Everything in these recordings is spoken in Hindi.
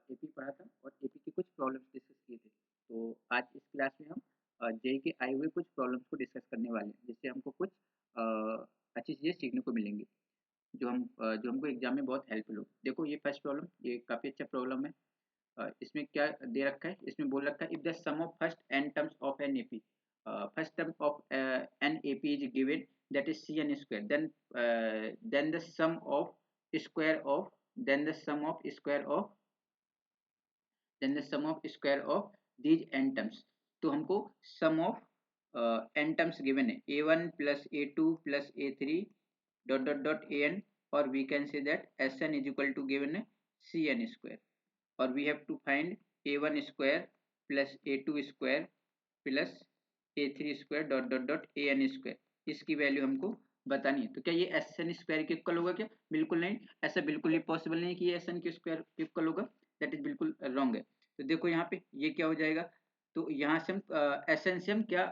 एपी पढ़ा था और एपी की कुछ प्रॉब्लम्स डिस्कस किए थे। तो आज इस क्लास में हम जेईई के आए हुए कुछ प्रॉब्लम्स को डिस्कस करने वाले हैं, जिससे हमको कुछ अच्छी चीज़ें सीखने को मिलेंगी, जो हमको एग्जाम में बहुत हेल्पफुल हो। देखो ये फर्स्ट प्रॉब्लम, ये काफ़ी अच्छा प्रॉब्लम है। इसमें क्या दे रखा है, इसमें बोल रखा है if the sum of first n terms of an AP, first term of an AP is given that is c n square, then the sum of square of then the sum of square of then the sum of square of these n terms। तो हमको sum of n terms given है a1 plus a2 plus a3 dot dot dot an, or we can say that sn is equal to given है cn square, और we have to find a1 square plus a2 square plus a3 square dot dot dot an square। इसकी वैल्यू हमको बतानी है। तो क्या ये एस एन स्क्वायर के इक्वल होगा क्या? बिल्कुल नहीं, ऐसा बिल्कुल ही पॉसिबल नहीं कि ये एस एन के स्क्वायर के इक्वल होगा, दैट इज बिल्कुल रॉन्ग है। तो देखो यहाँ पे ये क्या हो जाएगा, तो यहाँ से हम एस एन से हम क्या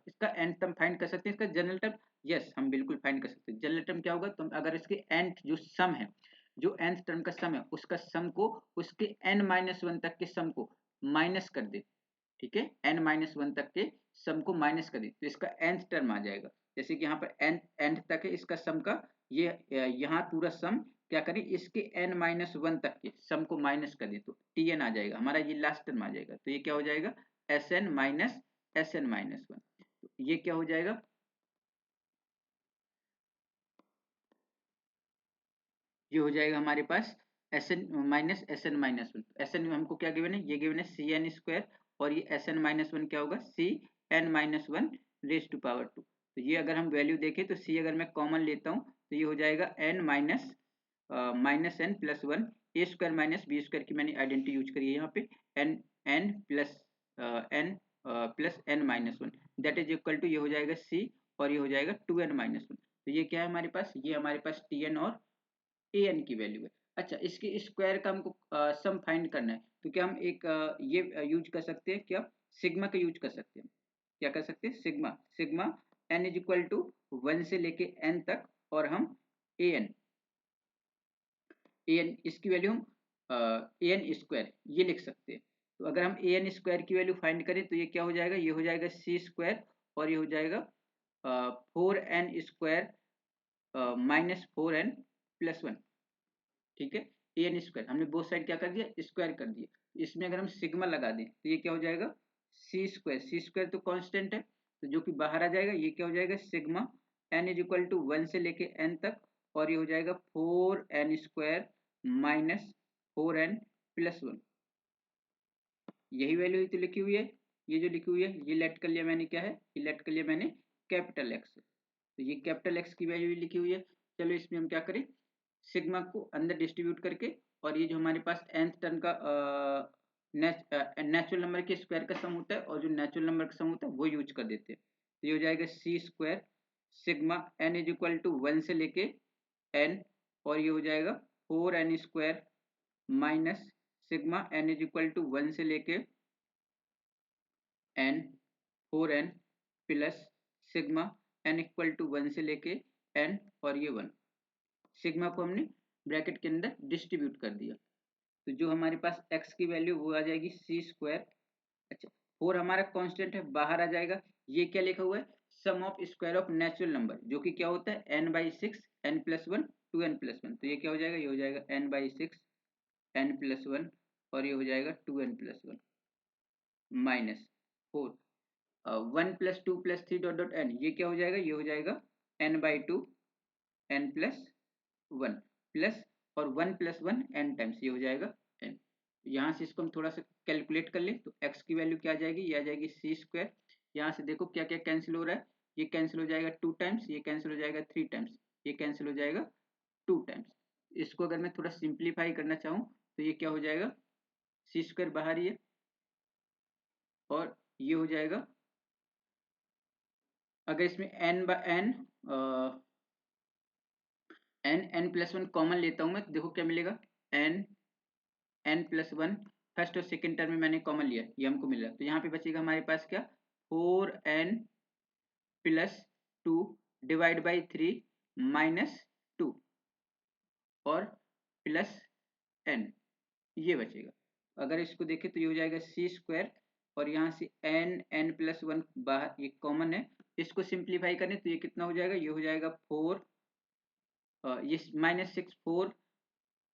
इसका एन टर्म फाइंड कर सकते हैं, इसका जनरल टर्म, यस हम बिल्कुल फाइंड कर सकते हैं। जनरल टर्म क्या होगा, तो अगर इसके nth जो सम है, जो nth टर्म का सम है, उसका सम को उसके n-1 तक के सम को माइनस कर दे, ठीक है, n-1 तक के सम को माइनस कर दे, तो इसका nth टर्म आ जाएगा। जैसे कि यहाँ पर nth तक है इसका सम का, ये यहाँ पूरा सम क्या करें, इसके n-1 तक के सम को माइनस कर दे, तो tn आ जाएगा हमारा, ये लास्ट टर्म आ जाएगा। तो ये क्या हो जाएगा, sn माइनस sn-1। तो ये क्या हो जाएगा, ये हो जाएगा हमारे पास sn-1। sn में हमको क्या गिवन है, ये गिवन है cn स्क्वायर, और ये sn-1 क्या होगा, cn-1 रेज टू पावर 2। तो ये अगर हम वैल्यू देखें तो c अगर मैं कॉमन लेता हूँ तो ये हो जाएगा n minus n plus 1, a square minus b square की मैंने आइडेंटिटी यूज करी है यहाँ पे, n plus n plus n-1, that is equal to, ये हो जाएगा c और ये हो जाएगा 2n-1। तो ये क्या है हमारे पास, ये हमारे पास tn और an की वैल्यू है। अच्छा, इसके स्क्वायर का हमको सम फाइंड करना है, तो क्या हम एक ये यूज कर सकते हैं, क्या सिग्मा का यूज कर सकते हैं, क्या कर सकते हैं, sigma n is equal to 1 से लेके n तक, और हम an इसकी वैल्यू हम an स्क्वायर ये लिख सकते हैं। तो अगर हम an स्क्वायर की वैल्यू फाइंड करें तो ये क्या हो जाएगा, ये हो जाएगा c स्क्वायर, और ये हो जाएगा 4n square minus 4n plus 1, ठीक है। an स्क्वायर हमने बोथ साइड क्या कर दिया, स्क्वायर कर दिया। इसमें अगर हम सिग्मा लगा दें तो ये क्या हो जाएगा, सी स्क्वायर तो कांस्टेंट है, तो जो कि बाहर आ जाएगा, ये क्या हो जाएगा, sigma n is equal to 1 से लेके n तक, और ये हो जाएगा 4n square minus 4n plus 1। यही वैल्यू तो लिखी हुई है, ये जो लिखी हुई है ये लेट कर लिया मैंने, क्या है, ये लेट कर लिया मैंने कैपिटल एक्स, तो ये कैपिटल एक्स की वैल्यू लिखी हुई है। चलो इसमें हम क्या करें, सिग्मा को अंदर डिस्ट्रीब्यूट करके, और ये जो हमारे पास nth टर्म का नेचुरल नंबर के स्क्वायर का सम होता है, और जो नेचुरल नंबर का सम होता है वो यूज कर देते हैं। तो ये हो जाएगा C square sigma n is equal to 1 से लेके n, और ये हो जाएगा 4n square minus sigma n is equal to 1 से लेके n 4n plus sigma n equal to 1 से लेके n, और ये 1, सिग्मा को हमने ब्रैकेट के अंदर डिस्ट्रीब्यूट कर दिया, तो जो हमारे पास x की वैल्यू वो आ जाएगी सी स्क्वायर। अच्छा, 4 हमारा कांस्टेंट है, बाहर आ जाएगा। ये क्या लिखा हुआ है, sum of square of natural number, जो कि क्या होता है n/6 n plus 1 2n plus 1। तो ये क्या हो जाएगा, ये हो जाएगा n/6 n प्लस 1, और ये हो जाएगा 2n plus 1 minus 4 1 plus 2 plus 3 dot dot n, ये क्या हो जाएगा, ये हो जाएगा n/2 n प्लस 1 प्लस, और 1 प्लस 1 n टाइम्स, ये हो जाएगा n। यहाँ से इसको हम थोड़ा सा कैलकुलेट कर लें तो x की वैल्यू क्या आ जाएगी, ये आ जाएगी सी स्क्वायर। यहाँ से देखो क्या क्या कैंसिल हो रहा है, ये कैंसिल हो जाएगा 2 टाइम्स, ये कैंसिल हो जाएगा 3 टाइम्स, ये कैंसिल हो जाएगा 2 टाइम्स। इसको अगर मैं थोड़ा सिंप्लीफाई करना चाहूँ तो ये क्या हो जाएगा, सी स्क्वायर बाहर ही है, और ये हो जाएगा, अगर इसमें n प्लस 1 कॉमन लेता हूँ मैं, तो देखो क्या मिलेगा, n प्लस 1 फर्स्ट और सेकेंड टर्म में मैंने कॉमन लिया, ये हमको मिल रहा है। तो यहाँ पे बचेगा हमारे पास क्या, 4n plus 2 divide by 3 minus 2 और प्लस n, ये बचेगा। अगर इसको देखें तो ये हो जाएगा सी स्क्वायर, और यहाँ से n प्लस 1 बाहर ये कॉमन है, इसको सिंप्लीफाई करें तो ये कितना हो जाएगा, ये हो जाएगा 4, ये -6 4,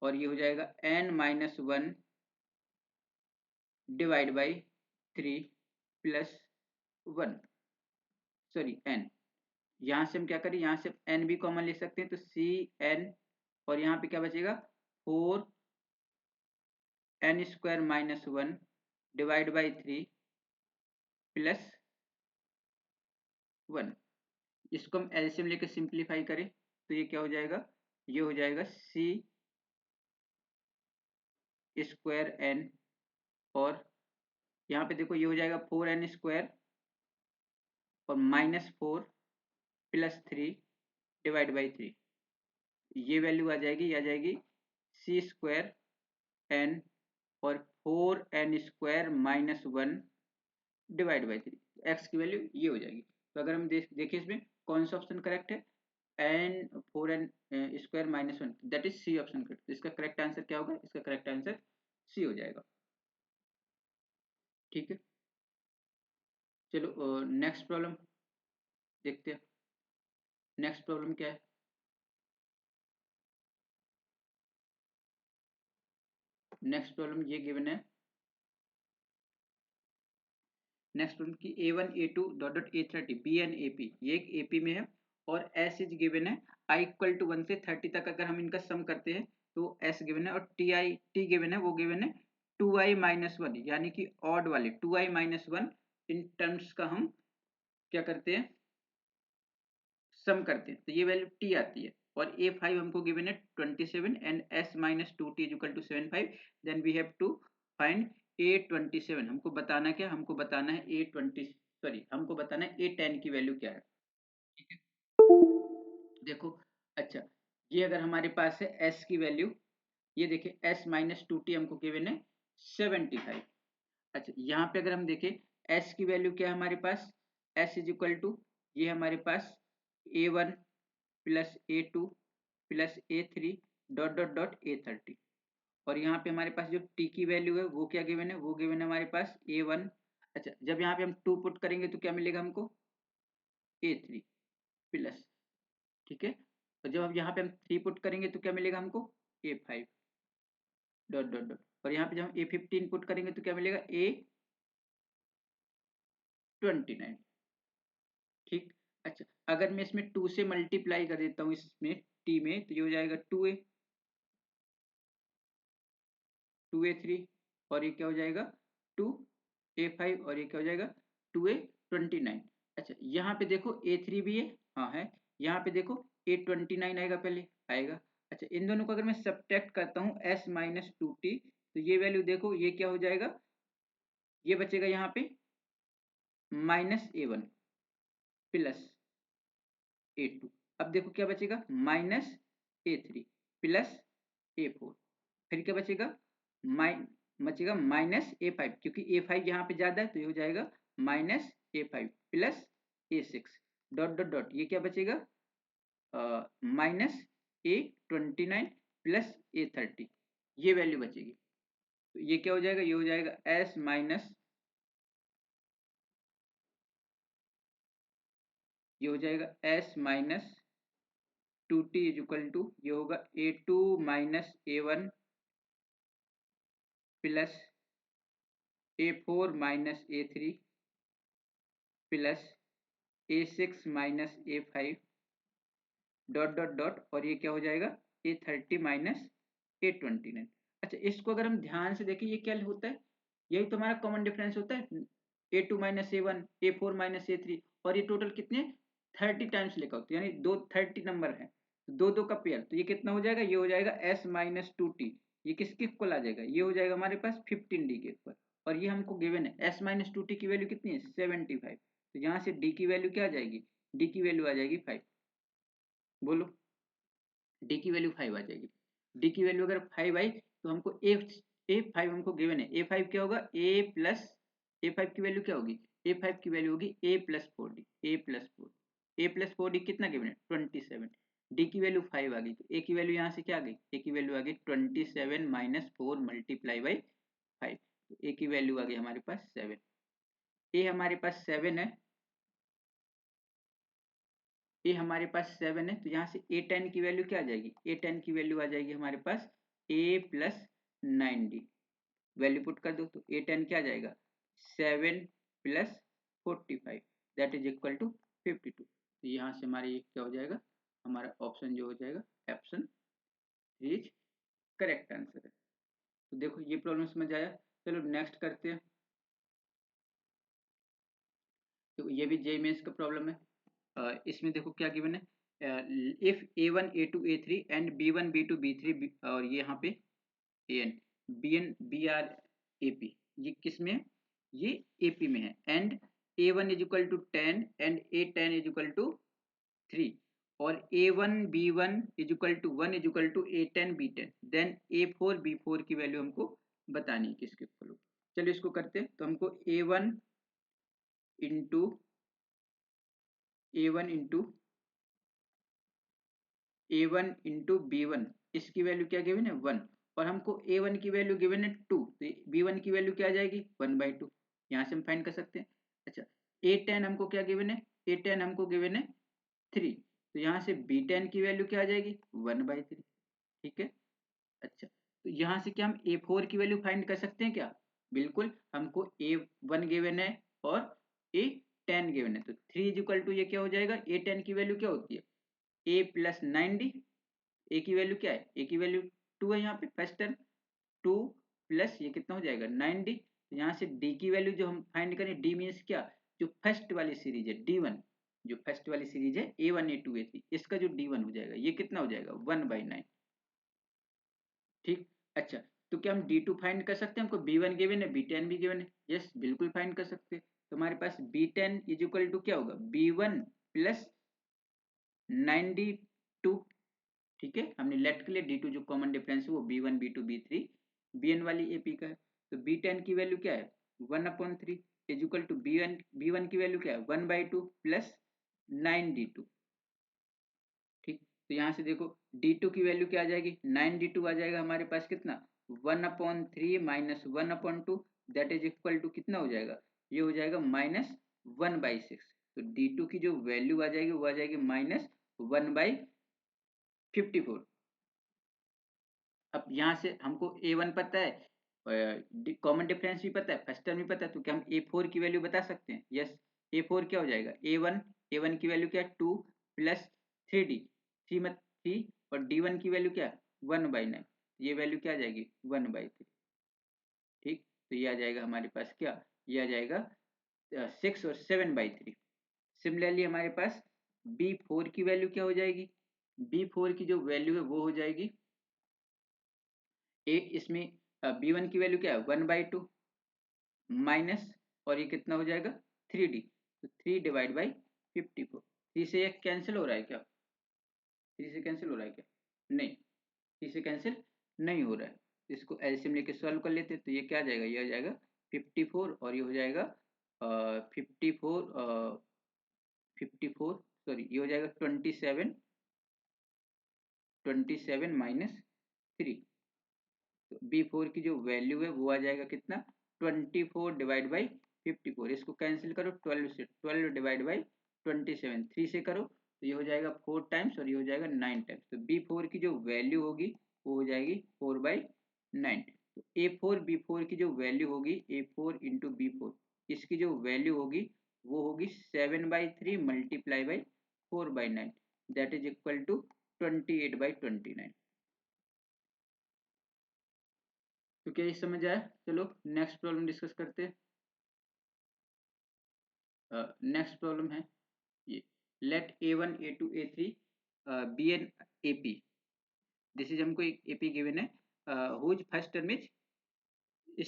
और ये हो जाएगा n-1 divide by 3 plus 1, sorry n, यहाँ से हम क्या करें, यहाँ से n भी कॉमन ले सकते हैं तो सी n, और यहाँ पे क्या बचेगा 4 n square -1 divide by 3 plus 1। इसको हम एलसीएम लेकर सिंप्लीफाई करें तो ये क्या हो जाएगा, ये हो जाएगा सी स्क्वायर n, और यहाँ पे देखो ये हो जाएगा 4n स्क्वायर और -4 प्लस 3 डिवाइड बाई 3, ये वैल्यू आ जाएगी सी स्क्वायर n और 4n square -1 divide by 3, x की वैल्यू ये हो जाएगी। तो अगर हम देखिए इसमें कौन सा ऑप्शन करेक्ट है, n 4n square -1, that is c option correct. तो इसका करेक्ट आंसर क्या होगा, इसका करेक्ट आंसर सी हो जाएगा। ठीक है, चलो नेक्स्ट प्रॉब्लम देखते हैं। नेक्स्ट प्रॉब्लम क्या है, नेक्स्ट प्रॉब्लम ये गिवन है, नेक्स्ट प्रॉब्लम की A1 A2 dot dot A30 B and AP, ये एक AP में है और S इज गिवन है I इक्वल टू 1 से 30 तक। अगर हम इनका सम करते हैं तो S गिवन है, और T गिवन है, वो गिवन है 2i-1, यानी कि ऑड वाले 2i-1 इन टर्म्स का हम क्या करते हैं, सम करते हैं, तो ये वैल्यू T आती है। और A5 हमको गिवन है 27 and S-2T is equal to 75, then we have to find A27। हमको बताना क्या, हमको बताना है हमको बताना है A10 की वैल्यू क्या है। ठीक है, देखो, अच्छा, ये अगर हमारे पास है S की वैल्यू, ये देखिए S-2T हमको गिवन है 75। अच्छा, यहाँ पे अगर हम देखें S की वैल्यू क्या है हमारे पास, S इज इक्वल टू, ये हमारे पास A1 plus A2 plus A3 dot dot dot A30, और यहाँ पे हमारे पास जो T की वैल्यू है वो क्या गिवन है, वो गिवन है हमारे पास A1। अच्छा, जब यहाँ पे हम 2 पुट करेंगे तो क्या मिलेगा हमको, A3 प्लस, ठीक है, और जब हम यहाँ पे हम 3 पुट करेंगे तो क्या मिलेगा हमको, A5 डॉट डॉट डॉट, और यहाँ पे जब हम A15 पुट करेंगे तो क्या मिलेगा, A29। ठीक, अच्छा, अगर मैं इसमें 2 से मल्टीप्लाई कर देता हूँ इसमें T में, तो ये हो जाएगा 2A3, और ये क्या हो जाएगा 2A5, और ये क्या हो जाएगा 2A29। अच्छा, यहाँ पे देखो A3 भी है, हाँ है, यहाँ पे देखो A29 आएगा, पहले आएगा। अच्छा, इन दोनों को अगर मैं सब्ट्रैक्ट करता हूँ S-2T, तो ये वैल्यू देखो ये क्या हो जाएगा, ये बचेगा यहाँ पे -A1 प्लस A2। अब देखो क्या बचेगा, -A3 प्लस A4, फिर क्या बचेगा, बचेगा -A5, क्योंकि A5 यहाँ पे ज्यादा है तो ये हो जाएगा -A5 plus A6 dot dot dot, ये क्या बचेगा, -A29 प्लस A30, ये वैल्यू बचेगी। तो ये क्या हो जाएगा, ये हो जाएगा ये हो जाएगा S-2T इज इक्वल टू, ये होगा A2 minus A1 plus A4 minus A3 plus A6 minus A5 dot dot dot, और ये क्या हो जाएगा A30 माइनस A29। अच्छा, इसको अगर हम ध्यान से देखें ये क्या होता है, यही तो हमारा कॉमन डिफरेंस होता है, A2 minus A1 A4 minus A3, और ये टोटल कितने 30 टाइम्स लिखा होता है, यानी 30 नंबर है, दो दो का पेयर, तो ये कितना हो जाएगा, ये हो जाएगा S-2T, ये किसके इक्वल आ जाएगा, ये हो जाएगा हमारे पास 15D के इक्वल, और ये हमको गिवन है S-2T की वैल्यू कितनी है 75, तो यहाँ से D की वैल्यू क्या आ जाएगी, D की वैल्यू आ जाएगी 5, बोलो, डी की वैल्यू 5 आ जाएगी। डी की वैल्यू अगर 5 आई तो हमको A5 हमको गिवन है, A5 क्या होगा, A5 की वैल्यू क्या होगी, A5 की वैल्यू होगी A+4D, A+4D कितना गिवन है 27, डी की वैल्यू 5 आ गई, तो ए की वैल्यू यहाँ से क्या आ गई, ए की वैल्यू आ गई 27 - 4 मल्टीप्लाई बाई 5। तो ए की वैल्यू आ गई हमारे पास 7। ए हमारे पास 7 है, ए हमारे पास 7 है, तो यहाँ से ए 10 की वैल्यू क्या आ जाएगी, ए 10 की वैल्यू आ जाएगी हमारे पास a plus 9d। Value put कर दो तो ए 10 क्या आ जाएगा 7 plus 45 that is equal to 52। तो यहाँ से हमारे ये क्या हो जाएगा, हमारा ऑप्शन जो हो जाएगा ऑप्शन इज करेक्ट आंसर है। तो देखो ये प्रॉब्लम समझ आया। चलो नेक्स्ट करते हैं। तो ये भी जे मेंस का प्रॉब्लम है। इसमें देखो क्या गिवन है, if a1 a2 a3 and b1 b2 b3 और ये यहाँ पे an bn br ap, ये किस में है, ये ap में है। And a1 is equal to 10 and a10 is equal to 3 और a1 b1 is equal to 1 is equal to a10 b10, then a4 b4 की वैल्यू हमको बतानी है किसके इक्वल हो। चलिए इसको करते हैं। तो हमको a1 into a1 into b1 इसकी वैल्यू क्या गिवन है 1, और हमको a1 की वैल्यू गिवन है 2, तो b1 की वैल्यू क्या आ जाएगी 1/2, यहाँ से हम फाइंड कर सकते हैं। अच्छा a10 हमको क्या गिवन है, a10 हमको गिवन है 3, तो यहाँ से b10 की वैल्यू क्या आ जाएगी 1/3। ठीक है। अच्छा तो यहाँ से क्या हम a4 की वैल्यू फाइंड कर सकते हैं क्या, बिल्कुल। हमको a1 गिवन है और a10 गिवन है, तो 3 इज इक्वल टू ये क्या हो जाएगा, a10 की वैल्यू क्या होती है a प्लस 9d। ए की वैल्यू क्या है, ए की वैल्यू 2 है यहाँ पे फर्स्ट टर्म, 2 प्लस ये कितना हो जाएगा 9d। तो यहाँ से d की वैल्यू जो हम फाइंड करें, d मीन्स क्या, जो फर्स्ट वाली सीरीज है d1, जो फर्स्ट वाली सीरीज है a1 a2 a3, इसका जो d1 हो जाएगा ये कितना हो जाएगा 1/9। ठीक। अच्छा तो क्या हम d2 फाइंड कर सकते हैं, हमको b1 गिवन है b10 भी गिवन है, यस बिल्कुल फाइंड कर सकते हैं। तो हमारे पास b10 इज इक्वल टू क्या होगा b1 प्लस 9d2। ठीक है, हमने लेट के लिए d2 जो कॉमन डिफरेंस है वो b1 b2 b3 bn वाली ap का है। तो b10 की वैल्यू क्या है 1/3 इज इक्वल टू b1 की वैल्यू क्या है 1/2 प्लस 9d2। ठीक, तो यहाँ से देखो d2 की वैल्यू क्या आ जाएगी 9d2 आ जाएगा हमारे पास कितना 1/3 minus 1/2 that is equal to कितना हो जाएगा, ये हो जाएगा -1/6। तो d2 की जो वैल्यू आ जाएगी वो आ जाएगी -1/54। अब यहाँ से हमको a1 पता है, कॉमन डिफरेंस भी पता है, फर्स्ट टर्म भी पता है, तो क्या हम a4 की वैल्यू बता सकते हैं, यस। a4 क्या हो जाएगा a1 की वैल्यू क्या है 2 प्लस 3d, 3 मत 3 और d1 की वैल्यू क्या है 1/9, ये वैल्यू क्या आ जाएगी 1/3। ठीक, तो ये आ जाएगा हमारे पास क्या, ये आ जाएगा 6 और 7/3। सिमिलरली हमारे पास b4 की वैल्यू क्या हो जाएगी, b4 की जो वैल्यू है वो हो जाएगी एक इसमें b1 की वैल्यू क्या है 1/2 माइनस, और ये कितना हो जाएगा 3d, तो 3/54। 3 से एक कैंसिल हो रहा है क्या, 3 से कैंसिल हो रहा है क्या, नहीं 3 से कैंसिल नहीं हो रहा है। इसको एलसीएम लेके सॉल्व कर लेते हैं, तो ये क्या आ जाएगा, ये आ जाएगा 54 और ये हो जाएगा 54 सॉरी ये हो जाएगा 27 माइनस 3। तो b4 की जो वैल्यू है वो आ जाएगा कितना 24/54। इसको कैंसिल करो 12 से, 12/27, 3 से करो तो ये हो जाएगा 4 टाइम्स और ये हो जाएगा 9 टाइम्स। तो b4 की जो वैल्यू होगी वो हो जाएगी 4/9। तो a4 b4 की जो वैल्यू होगी a4 इंटू b4, इसकी जो वैल्यू होगी वो होगी 7/3 multiply by 4/9 that is equal to 28/29। तो क्या ये समझ आया। चलो नेक्स्ट प्रॉब्लम डिस्कस करते हैं। नेक्स्ट प्रॉब्लम है ये, let a1 a2 a3 be an AP, this is हमको एक AP गिवन है whose first term is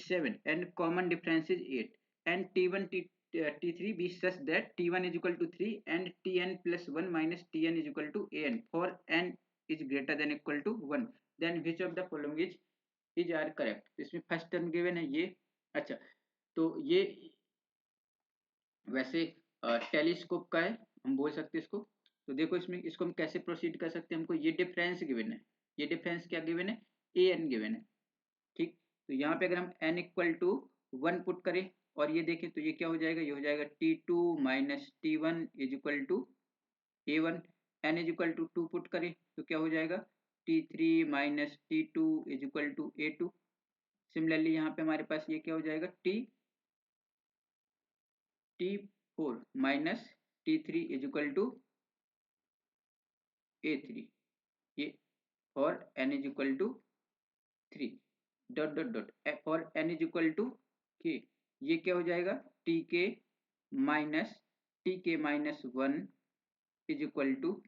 7 and common difference is 8 and t1 t3 be such that t1 is equal to 3 and tn plus 1 minus tn is equal to an for n is greater than equal to 1, then which of the following is are correct। इसमें फर्स्ट टर्म गिवन है ये। अच्छा तो ये वैसे टेलीस्कोप का है, हम बोल सकते हैं इसको। तो देखो इसमें इसको हम कैसे प्रोसीड कर सकते हैं, हमको ये डिफरेंस गिवन है, ये डिफरेंस क्या गिवन है an गिवन है। ठीक, तो यहाँ पे अगर हम n इक्वल टू 1 पुट करें और ये देखें तो ये क्या हो जाएगा, ये हो जाएगा T2 minus T1 is equal to A1। n is equal to 2 put करें तो क्या हो जाएगा, T3 minus T2 is equal to A2। Similarly यहाँ पे हमारे पास ये क्या हो जाएगा, T4 minus T3 is equal to A3, ये for n is equal to 3 dot dot dot for n is equal to k, ये क्या हो जाएगा, tk minus 1 is equal to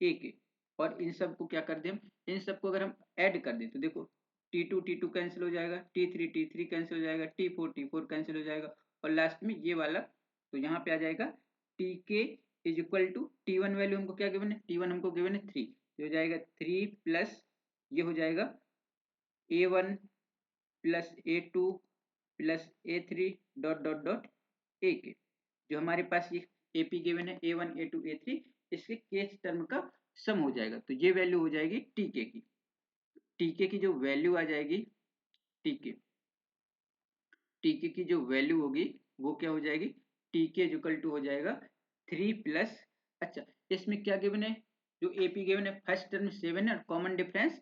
ak। और इन सब को क्या कर दें, इन सबको अगर हम ऐड कर दें तो देखो T2 कैंसिल हो जाएगा, T3 कैंसिल हो जाएगा, T4 कैंसिल हो जाएगा, और लास्ट में ये वाला तो यहाँ पे आ जाएगा tk is equal to T1 value हमको क्या गिवन है, T1 हमको गिवन है 3, ये हो जाएगा 3 प्लस ये हो जाएगा A1 plus A2 plus A3 dot dot dot AK। जो हमारे पास ये AP गिवन है A1 A2 A3, इसके केस टर्म का सम हो जाएगा, तो ये वैल्यू हो जाएगी TK की जो वैल्यू आ जाएगी, TK की जो वैल्यू होगी वो क्या हो जाएगी, TK इक्वल टू हो जाएगा 3 प्लस, अच्छा इसमें क्या गिवन है, जो AP गिवन है फर्स्ट टर्म 7 है और कॉमन डिफरेंस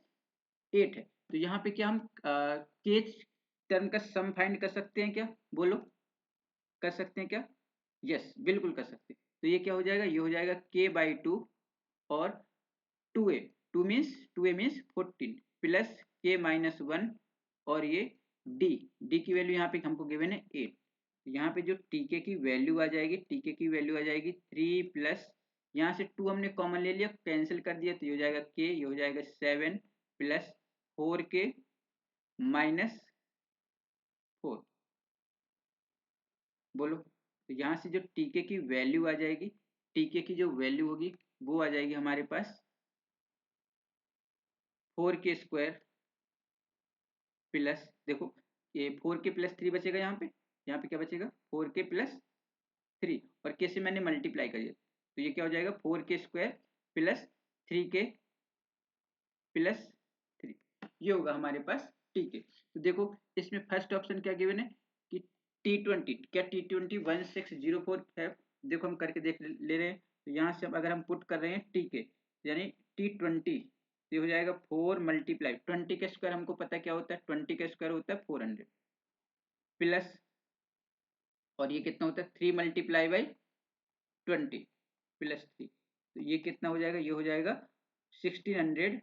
8 है, तो यहाँ पे क्या हम केस टर्म का सम फाइंड कर सकते हैं क्या, बोलो कर सकते हैं क्या, यस बिल्कुल कर सकते हैं। तो ये क्या हो जाएगा, ये हो जाएगा k/2 और 2a, 2a means 14 plus k-1 और ये d की वैल्यू यहाँ पे हमको गिवन है 8, तो यहाँ पे जो tk की वैल्यू आ जाएगी, tk की वैल्यू आ जाएगी 3 प्लस यहाँ से 2 हमने कॉमन ले लिया कैंसिल कर दिया, तो ये हो जाएगा k, ये हो जाएगा 7 प्लस 4k माइनस 4, बोलो। तो यहाँ से जो tk की वैल्यू आ जाएगी, tk की जो वैल्यू होगी वो आ जाएगी हमारे पास 4k स्क्वायर प्लस, देखो ये 4k प्लस 3 बचेगा, यहाँ पे क्या बचेगा 4k प्लस 3 और k से मैंने मल्टीप्लाई कर दिया, तो ये क्या हो जाएगा 4k square plus 3k plus 3, ये होगा हमारे पास tk। तो देखो इसमें फर्स्ट ऑप्शन क्या गिवन है कि T20, क्या T20 1604 है, देखो हम करके देख ले रहे हैं, तो यहाँ से अगर हम पुट कर रहे हैं tk यानी T20, ये हो जाएगा 4 मल्टीप्लाई 20 का स्क्वायर हमको पता क्या होता है, 20 का स्क्वायर होता है 400 प्लस, और ये कितना होता है 3 मल्टीप्लाई बाई 20 प्लस 3, तो ये कितना हो जाएगा, ये हो जाएगा 1600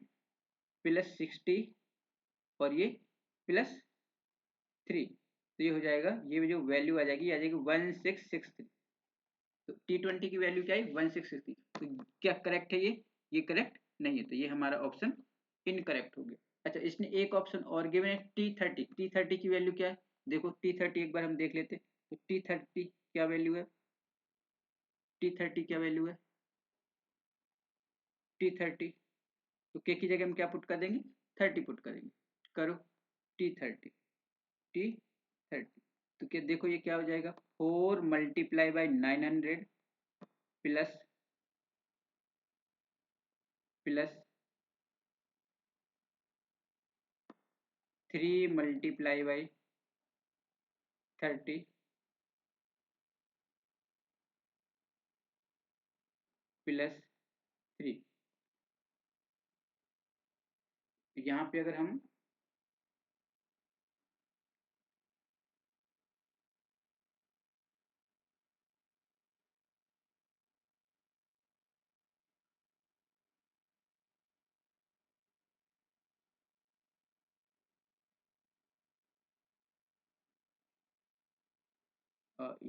प्लस 60 और ये प्लस 3, तो ये हो जाएगा, ये जो वैल्यू आ जाएगी 1663, तो T20 की वैल्यू क्या है 1663, तो क्या करेक्ट है ये करेक्ट नहीं है, तो ये हमारा ऑप्शन इनकरेक्ट हो गया। अच्छा इसने एक ऑप्शन और गिवन है T30 की वैल्यू क्या है, देखो T30 एक बार हम देख लेते, तो T30 क्या वैल्यू है, T30 क्या वैल्यू है, T30 तो के की जगह हम क्या पुट कर देंगे 30 पुट करेंगे, करो T30 तो क्या देखो ये क्या हो जाएगा 4 multiply by 900 plus plus 3 multiply by 30 plus 3, यहाँ पे अगर हम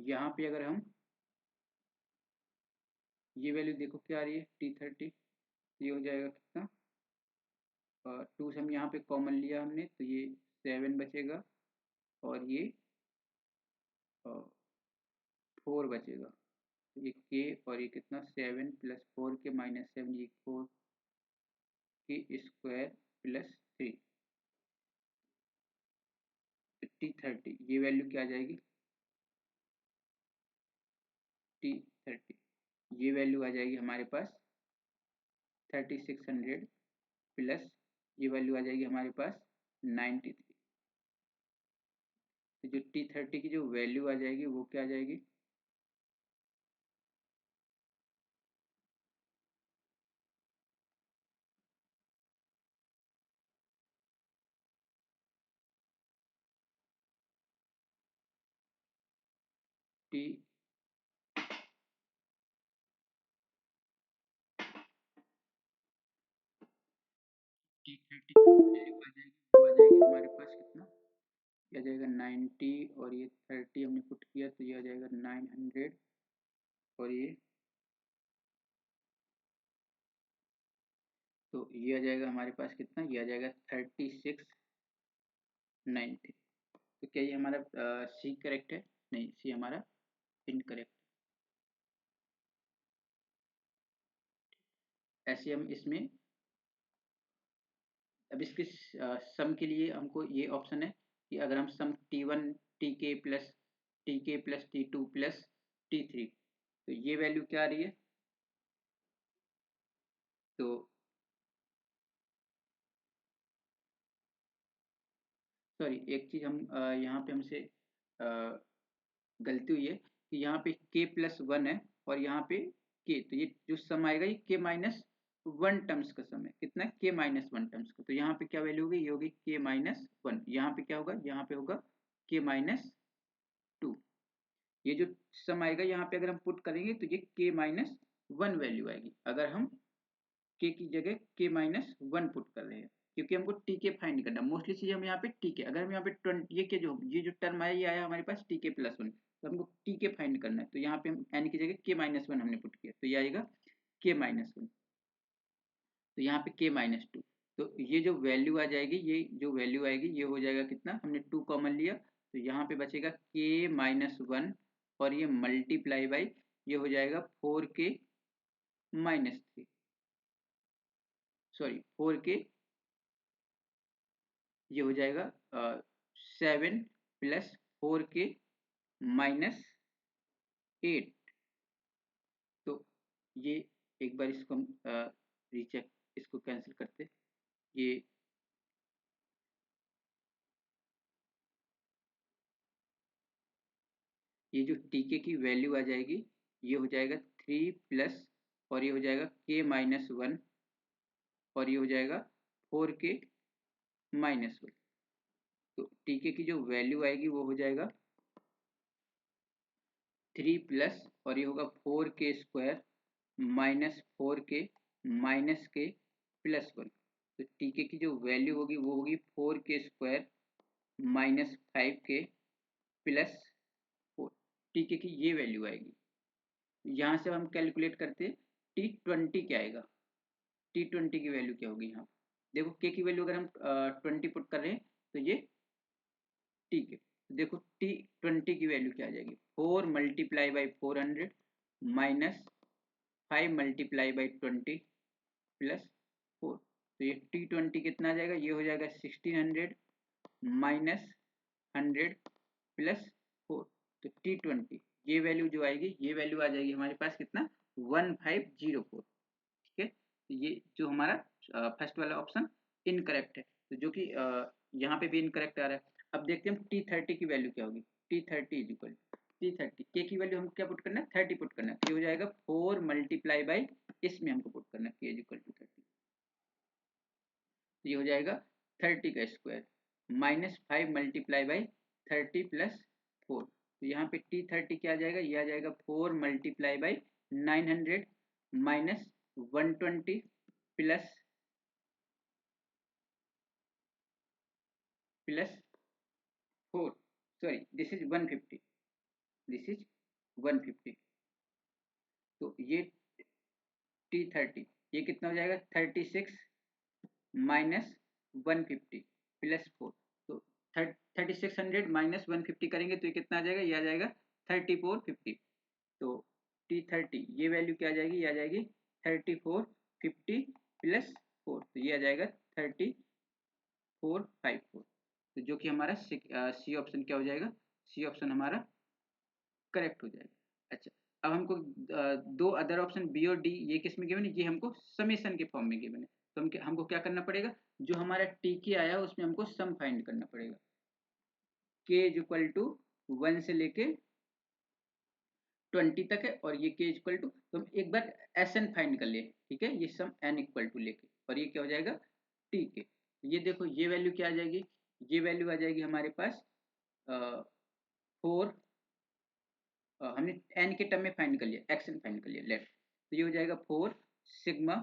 यहाँ पे अगर हम ये वैल्यू देखो क्या आ रही है T30, ये हो जाएगा कितना 2 से हम यहाँ पे कॉमन लिया हमने तो ये 7 बचेगा और ये 4 बचेगा, तो ये के और ये कितना 7 प्लस 4 के माइनस 7, ये 4 के स्क्वायर प्लस 3, T30 ये वैल्यू क्या आ जाएगी T30 ये वैल्यू आ जाएगी हमारे पास 3600 प्लस ये वैल्यू आ जाएगी हमारे पास 93, तो जो T30 की जो वैल्यू आ जाएगी वो क्या आ जाएगी, टी T30 की वैल्यू आ जाएगी, वो आ जाएगी हमारे पास कितना, ये आ जाएगा 90 और ये 30 हमने पुट किया तो ये आ जाएगा 900 और ये, तो ये आ जाएगा हमारे पास कितना, ये आ जाएगा 3690। तो क्या ये हमारा सी करेक्ट है? नहीं, सी हमारा इनकरेक्ट। ऐसे हम इसमें, अब इसके सम के लिए हमको ये ऑप्शन है कि अगर हम सम T1 टी के प्लस T2 प्लस T3, तो ये वैल्यू क्या आ रही है, तो सॉरी एक चीज़ हम यहाँ पे हमसे गलती हुई है कि यहाँ पे k+1 है और यहाँ पे k, तो ये जो सम आएगा ये k-1 टर्म्स का सम है, कितना k-1 टर्म्स का, तो यहाँ पे क्या वैल्यू होगी, ये होगी k-1, यहाँ पे क्या होगा, यहाँ पे होगा k-2। ये जो सम आएगा यहाँ पे अगर हम पुट करेंगे तो ये k-1 वैल्यू आएगी, अगर हम k की जगह k-1 पुट कर रहे हैं, क्योंकि हमको tk फाइंड करना, मोस्टली चीज हम यहाँ पे tk, अगर हम यहाँ पे 20 ये जो टर्म आया, ये आया हमारे पास tk+1, तो हमको tk फाइंड करना है, तो यहाँ पे हम n की जगह k-1 हमने पुट किया, तो ये आएगा k-1, तो यहाँ पे k-2, तो ये जो वैल्यू आ जाएगी, ये जो वैल्यू आएगी ये हो जाएगा कितना, हमने 2 कॉमन लिया तो यहाँ पे बचेगा k-1 और ये मल्टीप्लाई बाई ये हो जाएगा 4k-3, सॉरी 4k, ये हो जाएगा 7 प्लस 4k-8, तो ये एक बार इसको हम रीचेक, इसको कैंसिल करते, ये ये जो tk की वैल्यू आ जाएगी ये हो जाएगा 3 प्लस और ये हो जाएगा k-1 और ये हो जाएगा 4k-1, तो tk की जो वैल्यू आएगी वो हो जाएगा 3 प्लस और ये होगा 4k² -4k-k+1, तो tk की जो वैल्यू होगी वो होगी 4k² -5k+4, tk की ये वैल्यू आएगी। यहाँ से हम कैलकुलेट करते हैं T20 क्या आएगा, T20 की वैल्यू क्या होगी, यहाँ देखो k की वैल्यू अगर हम 20 पुट कर रहे हैं तो ये ठीक है, तो देखो T20 की वैल्यू क्या आ जाएगी, 4 multiply by 400 minus 5 multiply by 20 plus 4, तो ये T20 कितना आ जाएगा, ये हो जाएगा 1600 माइनस 100 प्लस 4, तो T20 ये वैल्यू जो आएगी, ये वैल्यू आ जाएगी हमारे पास कितना, 1504। ठीक है, तो ये जो हमारा फर्स्ट वाला ऑप्शन इनकरेक्ट है, तो जो कि यहाँ पे भी इनकरेक्ट आ रहा है। अब देखते हैं हम T30 की वैल्यू क्या होगी, T30 इज इक्वल T30 के की वैल्यू हमको क्या पुट करना है, 30 पुट करना है, ये हो जाएगा 4 मल्टीप्लाई बाई इसमें हमको पुट करना है k इज इक्वल टू 30, ये हो जाएगा 30 का स्क्वायर -5 मल्टीप्लाई बाई 30 प्लस 4, तो यहाँ पे T30 क्या आ जाएगा, ये आ जाएगा 4 multiply by 900 minus 120 plus 4, sorry this is 150, this is 150, तो ये T30 ये कितना हो जाएगा, 36 माइनस 150 प्लस 4, तो 3600 माइनस 150 करेंगे तो ये कितना आ जाएगा, ये आ जाएगा 3450, तो T30 ये वैल्यू क्या आ जाएगी, ये आ जाएगी 3450 प्लस 4, तो ये आ जाएगा 3454, तो जो कि हमारा सी ऑप्शन क्या हो जाएगा, सी ऑप्शन हमारा करेक्ट हो जाएगा। अच्छा, अब हमको दो अदर ऑप्शन बी और डी ये किस में गिवन है, ये हमको समेशन के फॉर्म में गिवन है, तो हमको क्या करना पड़ेगा, जो हमारा टी के आया उसमें हमको सम फाइंड करना पड़ेगा। k इज इक्वल टू 1 से लेके 20 तक है, और ये k इक्वल टू, तो हम एक बार Sn फाइंड कर लिए, ठीक है, ये सम n इक्वल टू लेके, और ये क्या हो जाएगा tk। ये देखो ये वैल्यू क्या आ जाएगी, ये वैल्यू आ जाएगी हमारे पास 4, हमने n के टर्म में फाइंड कर लिया, xn फाइंड कर लिया लेफ्ट, तो ये हो जाएगा 4 sigma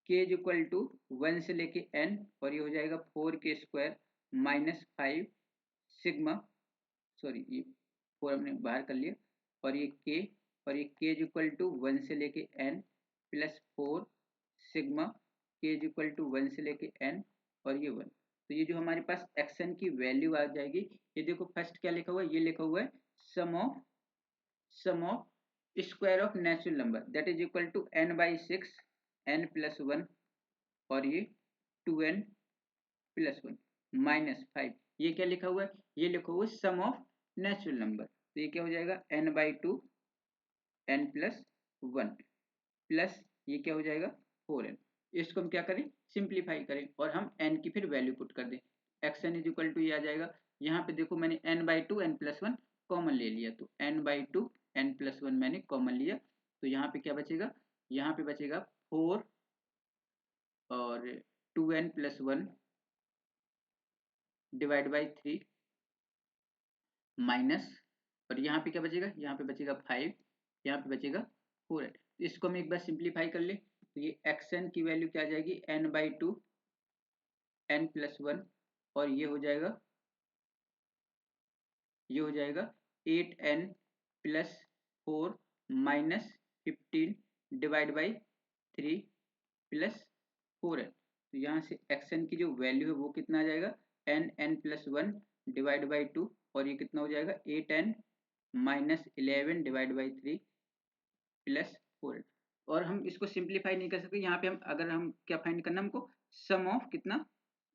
k is equal to 1 से लेके n, और ये हो जाएगा 4k square minus 5 sigma, sorry ये 4 हमने बाहर कर लिया, और ये k, और ये k इज इक्वल टू 1 से लेके n plus 4 sigma k is equal to 1 से लेके n, और ये 1। तो ये जो हमारे पास xn की वैल्यू आ जाएगी, ये देखो फर्स्ट क्या लिखा हुआ है, ये लिखा हुआ है sum of square of natural number that is equal to n/6 n plus 1, और ये 2n प्लस 1 माइनस 5, ये क्या लिखा हुआ है, ये लिखा हुआ है सम ऑफ नेचुरल नंबर, तो ये क्या हो जाएगा n/2 n प्लस 1 प्लस ये क्या हो जाएगा 4n। इसको हम क्या करें, सिंप्लीफाई करें, और हम n की फिर वैल्यू पुट कर दें, xn इज इक्वल टू ये आ जाएगा, यहाँ पे देखो मैंने n/2 n प्लस 1 कॉमन ले लिया, तो n/2 n प्लस 1 मैंने कॉमन लिया, तो यहाँ पे क्या बचेगा, यहाँ पे बचेगा 4 और 2n plus 1 divide by 3 minus, और यहाँ पे क्या बचेगा, यहाँ पे बचेगा 5, यहाँ पे बचेगा 4n। इसको हम एक बार सिंप्लीफाई कर ले, तो ये xn की वैल्यू क्या आ जाएगी n/2 n प्लस 1, और ये हो जाएगा 8n plus 4 minus 15 divide by 3 plus 4n। तो यहाँ से xn की जो वैल्यू है वो कितना आ जाएगा n प्लस 1 डिवाइड बाई 2, और ये कितना हो जाएगा 8n minus 11 divide by 3 plus 4n। और हम इसको सिंप्लीफाई नहीं कर सकते, यहाँ पे हम अगर हम क्या फाइंड करना, हमको सम ऑफ कितना,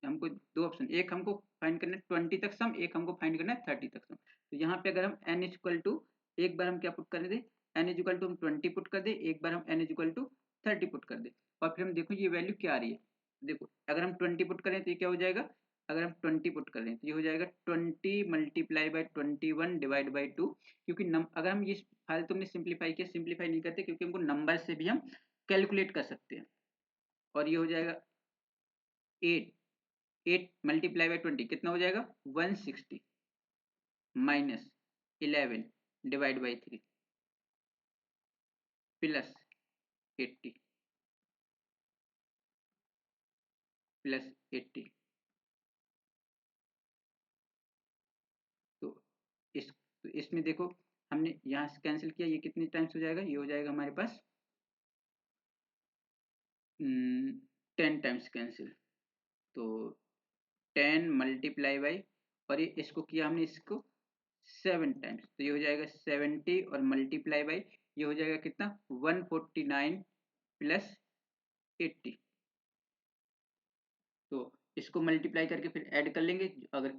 हमको दो ऑप्शन, एक हमको फाइंड करना है 20 तक सम, एक हमको फाइंड करना है 30 तक सम। तो यहाँ पे अगर हम n इक्वल टू, एक बार हम क्या पुट कर दें, n इक्वल टू हम 20 पुट कर दे, एक बार हम n इक्वल टू 30 पुट कर दे, और फिर हम देखो ये वैल्यू क्या आ रही है। देखो अगर हम 20 पुट करें तो ये क्या हो जाएगा, अगर हम 20 पुट करें तो ये हो जाएगा 20 मल्टीप्लाई बाई 21 डिवाइड बाई 2, क्योंकि अगर हम ये फाइल तुमने सिंप्लीफाई किया, सिंप्लीफाई नहीं करते क्योंकि हमको नंबर से भी हम कैलकुलेट कर सकते हैं, और ये हो जाएगा 8 मल्टीप्लाई बाई 20 कितना हो जाएगा 160 minus 11 divide by 3 plus 80 plus 80। तो इसमें देखो हमने यहाँ से कैंसिल किया, ये कितने टाइम्स हो जाएगा, ये हो जाएगा हमारे पास 10 टाइम्स कैंसिल, तो 10 मल्टीप्लाई बाई, और ये इसको किया हमने इसको 7 टाइम्स, तो ये हो जाएगा 70, और मल्टीप्लाई बाई ये हो जाएगा कितना 149 प्लस 80। तो इसको मल्टीप्लाई करके फिर ऐड कर लेंगे, अगर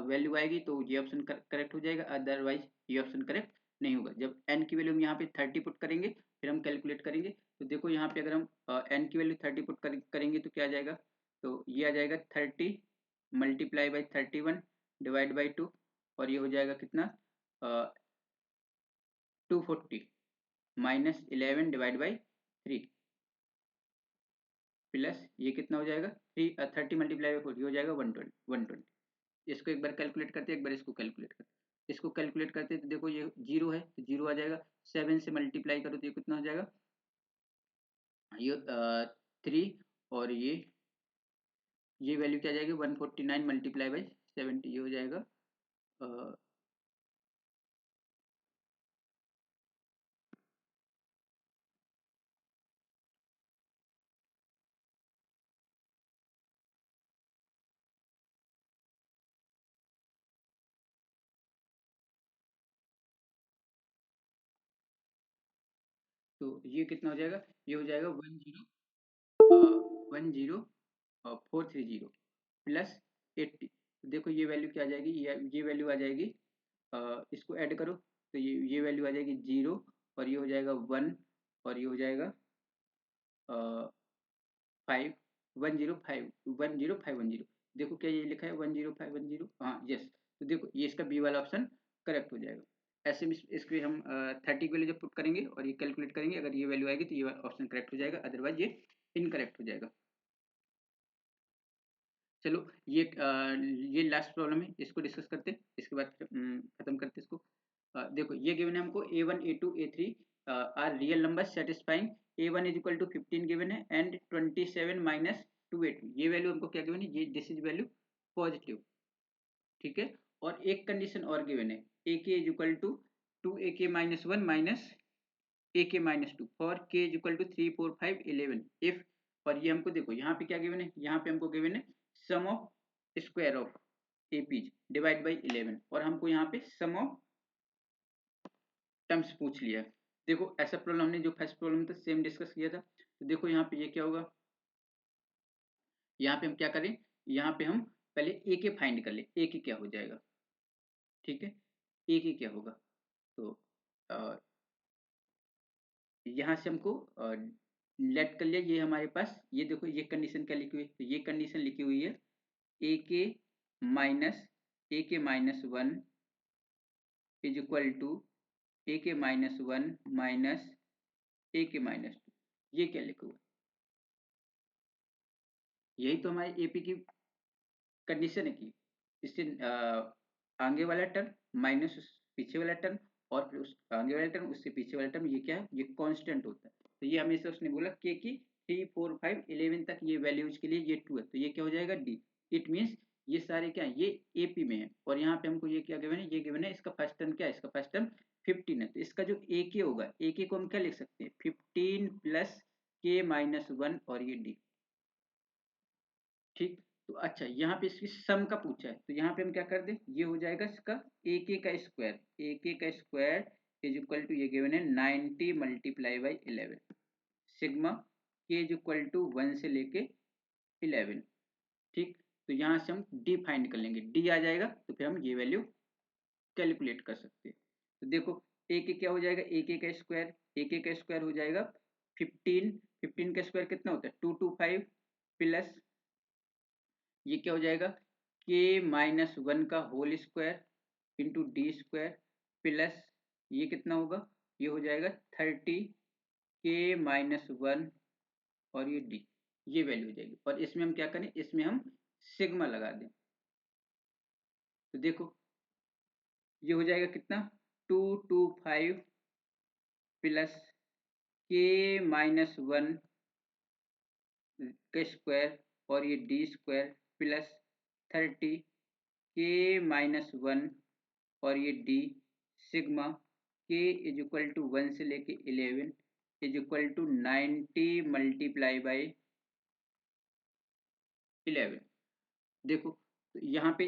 वैल्यू आएगी तो ये ऑप्शन करेक्ट हो जाएगा, अदरवाइज ये ऑप्शन करेक्ट नहीं होगा। जब n की वैल्यू हम यहाँ पे 30 पुट करेंगे फिर हम कैलकुलेट करेंगे, तो देखो यहाँ पे अगर हम n की वैल्यू 30 पुट करेंगे तो क्या आ जाएगा, तो ये आ जाएगा 30 मल्टीप्लाई बाई 31 डिवाइड बाई 2, और ये हो जाएगा कितना 240 माइनस 11 डिवाइड बाई 3 प्लस ये कितना हो जाएगा 30 मल्टीप्लाई बाई 40 हो जाएगा 120। इसको एक बार कैलकुलेट करते हैं, एक बार इसको कैलकुलेट करते हैं, इसको कैलकुलेट करते हैं तो देखो ये जीरो है तो जीरो आ जाएगा, 7 से मल्टीप्लाई करो तो ये कितना हो जाएगा, ये 3, और ये वैल्यू क्या आ जाएगी 149 मल्टीप्लाई बाई 70, ये हो जाएगा अ, तो ये कितना हो जाएगा, ये हो जाएगा 10,430 प्लस 80। देखो ये वैल्यू क्या आ जाएगी, ये वैल्यू आ जाएगी, इसको ऐड करो तो ये वैल्यू आ जाएगी 0, और ये हो जाएगा 1, और ये हो जाएगा 5 105110 देखो क्या ये लिखा है 10510, हाँ यस। तो देखो ये इसका बी वाला ऑप्शन करेक्ट हो जाएगा। ऐसे में इसके हम 30 की वैल्यू जब पुट करेंगे और ये कैलकुलेट करेंगे, अगर ये वैल्यू आएगी तो ये ऑप्शन करेक्ट हो जाएगा, अदरवाइज ये इनकरेक्ट हो जाएगा। चलो ये लास्ट प्रॉब्लम है, इसको डिस्कस करते हैं, इसके बाद खत्म करते हैं इसको। देखो ये गिवन है हमको A1 A2 A3 are real number satisfying A1 is equal to 15 given है एंड 27 माइनस 2 A2, ये वैल्यू हमको क्या गिवन है, ये दिस इज वैल्यू पॉजिटिव, ठीक है। और एक कंडीशन और गिवन है, ए k is equal to 2AK minus 1 minus AK minus 2 for k is equal to 3 4 5 11 if, और ये हमको देखो यहाँ पे क्या गिवन है, यहाँ पे हमको गिवन है sum of square of APs divide by 11, और हमको यहाँ पे सम ऑफ टर्म्स पूछ लिया है। देखो ऐसा प्रॉब्लम हमने जो फर्स्ट प्रॉब्लम था सेम डिस्कस किया था, तो देखो यहाँ पे ये क्या होगा, यहाँ पे हम क्या करें, यहाँ पे हम पहले ए के फाइंड कर ले, ए के क्या हो जाएगा, ठीक है, ए के क्या होगा। तो यहाँ से हमको लेट कर लिया, ये हमारे पास ये देखो ये कंडीशन क्या लिखी हुई है, तो ये कंडीशन लिखी हुई है ए K minus one is equal to A K minus one minus A K minus two, ये क्या लिखा हुआ है, यही तो हमारी एपी की कंडीशन है कि इससे आगे वाला टर्म माइनस पीछे वाला टर्म, और फिर उस आगे वाला टर्म उससे पीछे वाला टर्म, ये क्या है, ये कांस्टेंट होता है। तो ये हमेशा उसने बोला के की 3 4 5 11 तक ये वैल्यूज के लिए ये ट्रू है, तो ये क्या हो जाएगा डी। इट मीन्स ये सारे क्या है, ये एपी में है, और यहाँ पे हमको ये क्या गिवन है, ये गिवन है इसका फर्स्ट टर्म क्या है, इसका फर्स्ट टर्म 15 है, तो इसका जो ए के होगा, ए के को हम क्या लिख सकते हैं 15 प्लस के माइनस 1 और ये डी, ठीक। तो अच्छा यहाँ पे इसकी सम का पूछा है, तो यहाँ पे हम क्या कर दें, ये हो जाएगा इसका ए के का स्क्वायर, ए के का स्क्वायर इज इक्वल टू ये गिवन है 90 multiply by 11 sigma k is equal to 1 से लेके 11, ठीक। तो यहाँ से हम डी फाइंड कर लेंगे, डी आ जाएगा तो फिर हम ये वैल्यू कैलकुलेट कर सकते हैं। तो देखो ए के क्या हो जाएगा, ए के का स्क्वायर, ए के का स्क्वायर हो जाएगा 15, 15 का स्क्वायर कितना होता है 225 प्लस ये क्या हो जाएगा के माइनस 1 का whole square into d square plus ये कितना होगा, ये हो जाएगा 30 के माइनस 1 और ये डी, ये वैल्यू हो जाएगी। और इसमें हम क्या करें, इसमें हम सिग्मा लगा दें, तो देखो ये हो जाएगा कितना 225 प्लस के माइनस 1 का स्क्वायर और ये डी स्क्वायर प्लस 30 के माइनस 1 और ये d sigma k is equal to 1 से लेके 11 इज इक्वल टू 90 मल्टीप्लाई बाई 11। देखो तो यहाँ पे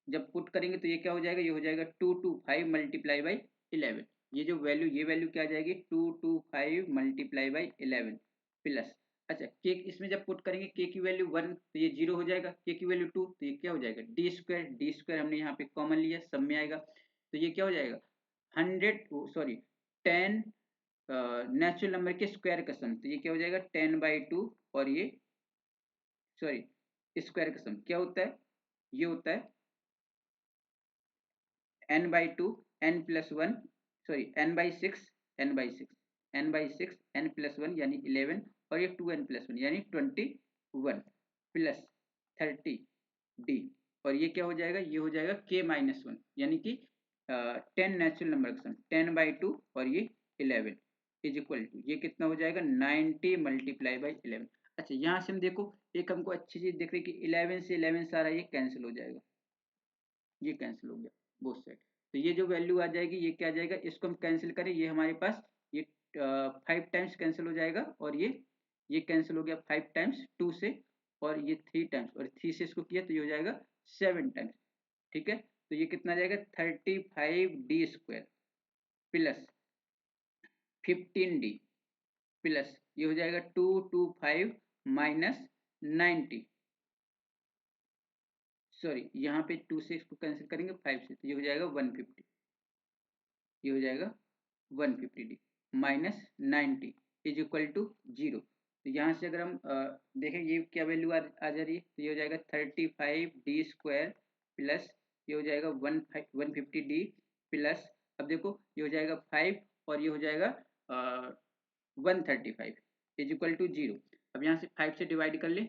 जब पुट करेंगे तो ये क्या हो जाएगा, ये हो जाएगा 225 मल्टीप्लाई बाई 11, ये जो वैल्यू ये वैल्यू क्या आ जाएगी 225 मल्टीप्लाई बाई 11 प्लस, अच्छा के इसमें जब पुट करेंगे के की वैल्यू 1 तो ये 0 हो जाएगा, के की वैल्यू 2 तो ये क्या हो जाएगा डी स्क्वायर हमने यहाँ पे कॉमन लिया, सब में आएगा, तो ये क्या हो जाएगा 10 नेचुरल नंबर के स्क्वायर का सम, तो ये क्या हो जाएगा 10/2 और ये सॉरी स्क्वायर का सम क्या होता है, ये होता है n/2 n plus 1 sorry n/6 n plus 1 यानी 11 और ये 2n प्लस 1 यानी 21 प्लस 30 डी, और ये क्या हो जाएगा, ये हो जाएगा k माइनस 1 यानी कि 10 नेचुरल नंबर का सम 10/2 और ये 11 इज इक्वल टू ये कितना हो जाएगा 90 मल्टीप्लाई बाई 11। अच्छा यहाँ से हम देखो एक हमको अच्छी चीज देख रहे कि 11 से 11 सारा ये कैंसिल हो जाएगा, ये कैंसिल हो गया बोथ साइड, तो ये जो वैल्यू आ जाएगी ये क्या आ जाएगा, इसको हम कैंसिल करें ये हमारे पास ये 5 टाइम्स कैंसिल हो जाएगा, और ये कैंसिल हो गया 5 टाइम्स 2 से, और ये 3 टाइम्स और 3 से इसको किया तो ये हो जाएगा 7 टाइम्स, ठीक है। तो ये कितना आ जाएगा 35 D square plus 15 D plus ये हो जाएगा 225 माइनस 90 सॉरी यहाँ पे 2 से इसको कैंसिल करेंगे 5 से, तो ये हो जाएगा 150, ये हो जाएगा 150 d minus 90 is equal to 0, तो यहाँ से अगर हम देखें ये क्या वैल्यू आ जा रही है, तो ये हो जाएगा 35d² प्लस ये हो जाएगा 150d प्लस, अब देखो ये हो जाएगा 5 और ये हो जाएगा 135 इज इक्वल टू 0। अब यहाँ से 5 से डिवाइड कर ले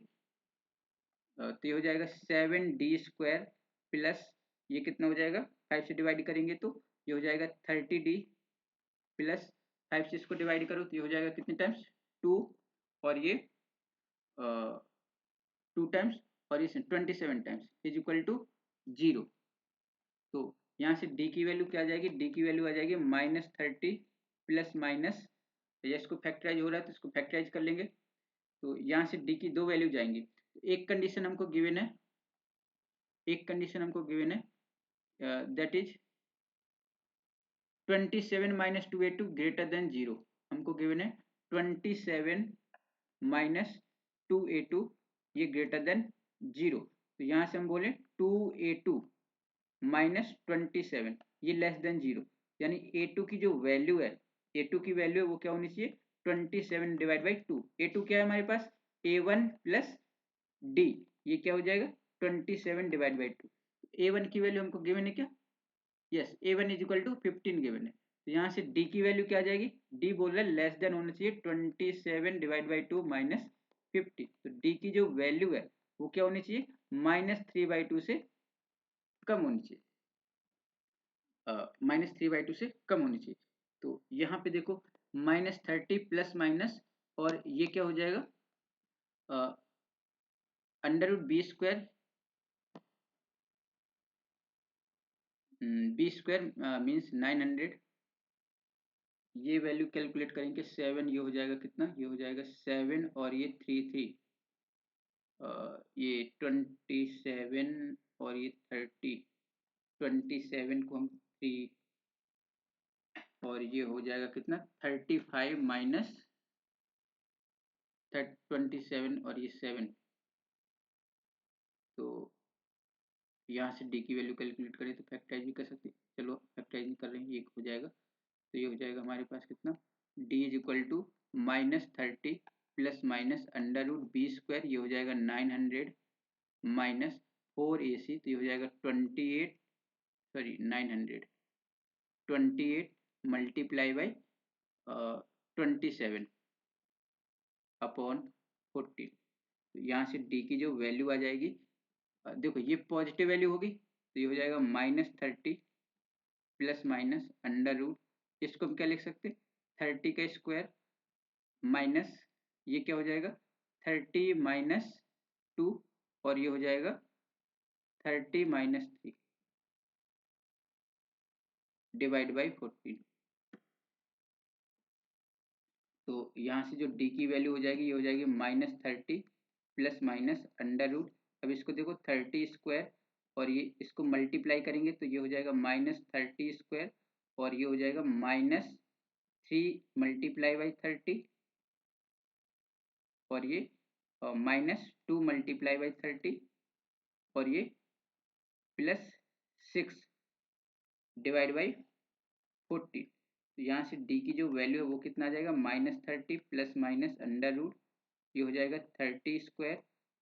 तो ये हो जाएगा 7d² प्लस ये कितना हो जाएगा 5 से डिवाइड करेंगे तो ये हो जाएगा 30d प्लस 5 से इसको डिवाइड करो तो ये हो जाएगा कितने टाइम्स 2 और ये 2 टाइम्स और ये 27 टाइम्स इज इक्वल टू 0। तो यहाँ से d की वैल्यू क्या आ जाएगी, d की वैल्यू आ जाएगी -30 प्लस माइनस, ये इसको फैक्टराइज हो रहा है तो इसको फैक्टराइज कर लेंगे। तो यहाँ से d की दो वैल्यू जाएंगी। एक कंडीशन हमको गिवन है, that is 27 minus 2a2 greater than 0। हमको गिवन है 27 माइनस 2a2 ये ग्रेटर देन 0। तो यहाँ से हम बोले 2a2 माइनस 27 ये लेस देन 0, यानी a2 की जो वैल्यू है, a2 की वैल्यू है वो क्या होनी चाहिए 27 डिवाइड बाई 2। a2 क्या है हमारे पास a1 प्लस d, ये क्या हो जाएगा 27 डिवाइड बाई 2। a1 की वैल्यू हमको गिवन है क्या, yes a1 is equal to 15 given है। तो यहाँ से d की वैल्यू क्या आ जाएगी, d बोल रहा है लेस देन होना चाहिए 27 डिवाइड बाई 2 माइनस 50। तो d की जो वैल्यू है वो क्या होनी चाहिए -3/2 से कम होनी चाहिए, -3/2 से कम होनी चाहिए। तो यहाँ पे देखो -30 प्लस माइनस और ये क्या हो जाएगा √b², b² मीन्स 900। ये वैल्यू कैलकुलेट करेंगे 7, ये हो जाएगा कितना, ये हो जाएगा 7 और ये 3 ये 27 और ये 30, 27 को हम 3 और ये हो जाएगा कितना 35 माइनस 27 और ये 7। तो यहाँ से d की वैल्यू कैलकुलेट करें तो फैक्टराइज भी कर सकते हैं, चलो फैक्टराइज नहीं कर रहे हैं, ये हो जाएगा। तो ये हो जाएगा हमारे पास कितना d is equal to -30 plus minus √b², ये हो जाएगा 900 माइनस 4ac, तो ये हो जाएगा 28 मल्टीप्लाई बाई 27 अपॉन 14। तो यहाँ से d की जो वैल्यू आ जाएगी, देखो ये पॉजिटिव वैल्यू होगी तो ये हो जाएगा -30 प्लस माइनस √, इसको हम क्या लिख सकते 30 का स्क्वायर माइनस ये क्या हो जाएगा 30 माइनस 2 और ये हो जाएगा 30 माइनस 3 डिवाइड बाई 14। तो यहाँ से जो d की वैल्यू हो जाएगी ये हो जाएगी -30 प्लस माइनस √। अब इसको देखो 30² और ये इसको मल्टीप्लाई करेंगे तो ये हो जाएगा -30² और ये हो जाएगा -3 मल्टीप्लाई बाई 30 और ये -2 मल्टीप्लाई बाई 30 और ये +6 डिवाइड बाई 40। तो यहाँ से d की जो वैल्यू है वो कितना आ जाएगा -30 प्लस माइनस √, ये हो जाएगा 30²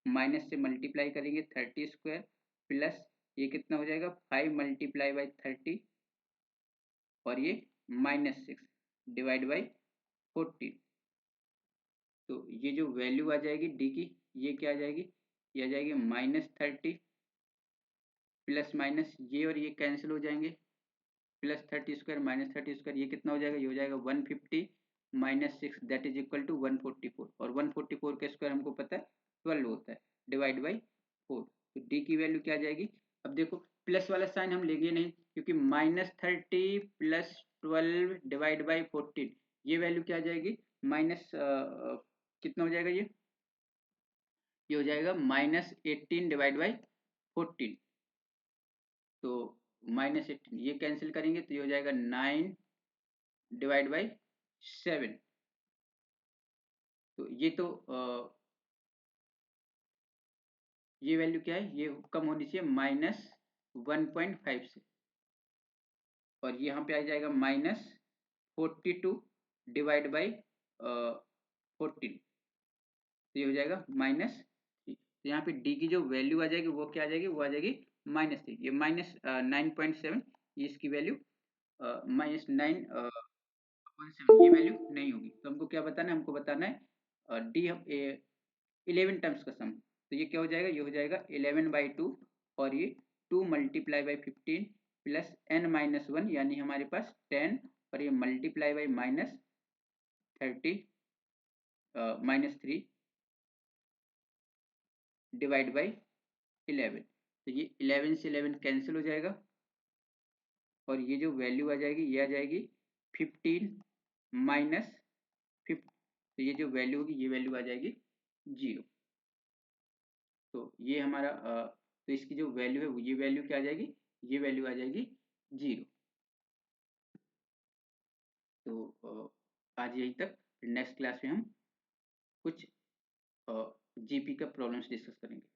माइनस से मल्टीप्लाई करेंगे 30² प्लस ये कितना हो जाएगा 5 मल्टीप्लाई बाई 30 और ये -6 डिवाइड बाई 14। तो ये जो वैल्यू आ जाएगी d की, ये क्या आ जाएगी, ये आ जाएगी -30 प्लस माइनस ये और ये कैंसिल हो जाएंगे, +30² -30², ये कितना हो जाएगा, ये हो जाएगा 150 -6 दैट इज इक्वल टू 144 और 144 का स्क्वायर हमको पता है 12 होता है डिवाइड बाई 4। तो d की वैल्यू क्या आ जाएगी, अब देखो प्लस वाला साइन हम लेंगे नहीं क्योंकि -30 प्लस 12 डिवाइड बाई 14 ये वैल्यू क्या आ जाएगी माइनस कितना हो जाएगा, ये हो जाएगा -18 डिवाइड बाई 14। तो -18 ये कैंसिल करेंगे तो ये हो जाएगा 9 डिवाइड बाई 7। तो ये तो ये वैल्यू क्या है, ये कम होनी चाहिए -1.5 से और यहाँ पे आ जाएगा -42 डिवाइड बाई 14। तो ये हो जाएगा -3। तो यहाँ पे डी की जो वैल्यू आ जाएगी वो क्या आ जाएगी, वो आ जाएगी -3। ये -9.7 ये इसकी वैल्यू -9 7 ये वैल्यू नहीं होगी। तो हमको क्या बताना है, हमको बताना है डी 11 टर्म्स का सम। तो ये क्या हो जाएगा, ये हो जाएगा 11/2 और ये 2 मल्टीप्लाई बाई 15 प्लस n-1 यानी हमारे पास 10 और ये मल्टीप्लाई बाई -3 डिवाइड बाई 11। तो ये 11 से 11 कैंसिल हो जाएगा और ये जो वैल्यू आ जाएगी ये आ जाएगी 15 माइनस 5। तो ये जो वैल्यू होगी ये वैल्यू आ जाएगी 0। तो ये हमारा तो इसकी जो वैल्यू है ये वैल्यू क्या आ जाएगी, ये वैल्यू आ जाएगी 0। तो आज यही तक। नेक्स्ट क्लास में हम कुछ जीपी का प्रॉब्लम्स डिस्कस करेंगे।